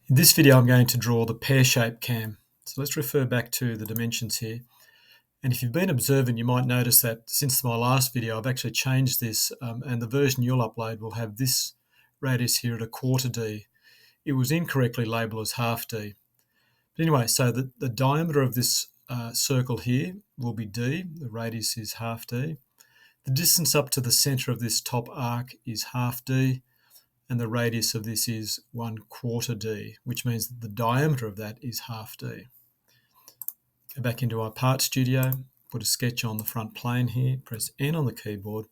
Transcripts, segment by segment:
In this video, I'm going to draw the pear-shaped cam. So let's refer back to the dimensions here. And if you've been observant, you might notice that since my last video, I've actually changed this, and the version you'll upload will have this radius here at 1/4 D. It was incorrectly labelled as 1/2 D. But anyway, so the diameter of this circle here will be D. The radius is 1/2 D. The distance up to the centre of this top arc is 1/2 D. And the radius of this is 1/4 D, which means that the diameter of that is 1/2 D. Go back into our part studio, put a sketch on the front plane here, press N on the keyboard,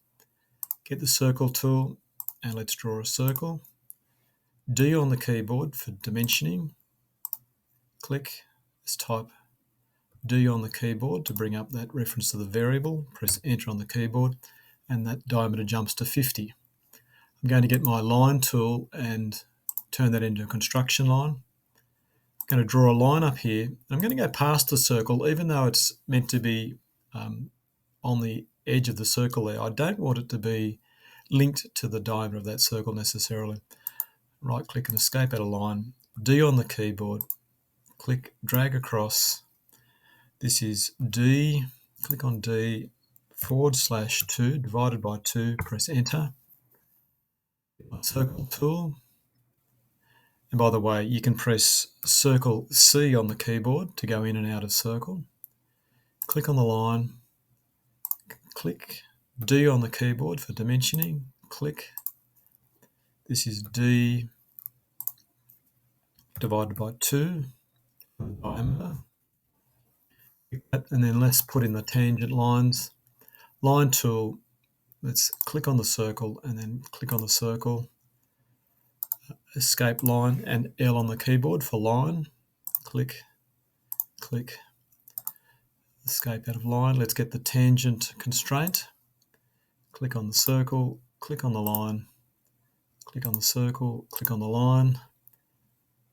get the circle tool, and let's draw a circle. D on the keyboard for dimensioning. Click, let's type D on the keyboard to bring up that reference to the variable, press Enter on the keyboard, and that diameter jumps to 50. I'm going to get my line tool and turn that into a construction line. I'm going to draw a line up here. I'm going to go past the circle, even though it's meant to be on the edge of the circle there. I don't want it to be linked to the diameter of that circle necessarily. Right click and escape out of line. D on the keyboard. Click, drag across. This is D. Click on D /2 divided by 2. Press Enter. My circle tool, and by the way, you can press circle C on the keyboard to go in and out of circle. Click on the line, click D on the keyboard for dimensioning, click. This is D divided by 2 for the diameter. And then let's put in the tangent lines. Line tool, let's click on the circle and then click on the circle. Escape line and L on the keyboard for line. Click, click, escape out of line. Let's get the tangent constraint. Click on the circle, click on the line, click on the circle, click on the line,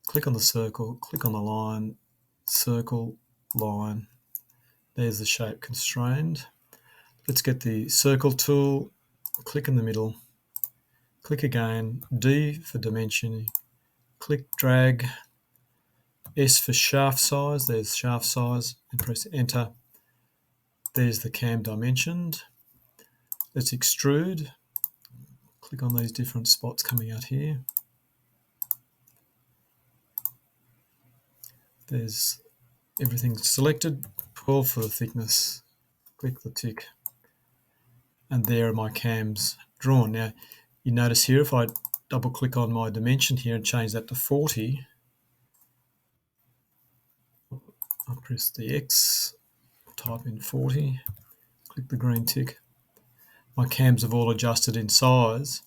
click on the circle, click on the line, circle, line. There's the shape constrained. Let's get the circle tool, click in the middle, click again, D for dimensioning, click, drag, S for shaft size, there's shaft size, and press Enter. There's the cam dimensioned. Let's extrude, click on these different spots coming out here. There's everything selected, 12 for the thickness, click the tick, and there are my cams drawn. Now, you notice here, if I double click on my dimension here and change that to 40, I'll press the X, type in 40, click the green tick. My cams have all adjusted in size.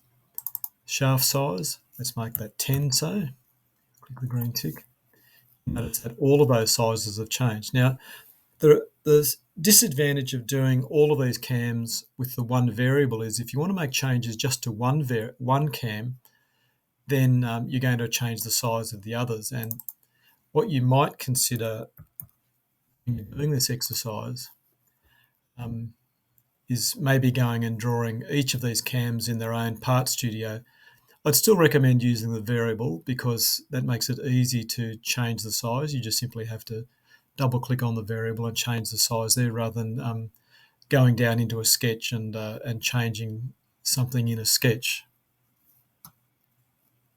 Shaft size, let's make that 10 so. Click the green tick. Notice that all of those sizes have changed. Now, the disadvantage of doing all of these cams with the one variable is if you want to make changes just to one cam, then you're going to change the size of the others. And what you might consider when you're doing this exercise is maybe going and drawing each of these cams in their own part studio. I'd still recommend using the variable because that makes it easy to change the size. You just simply have to double click on the variable and change the size there rather than going down into a sketch and changing something in a sketch.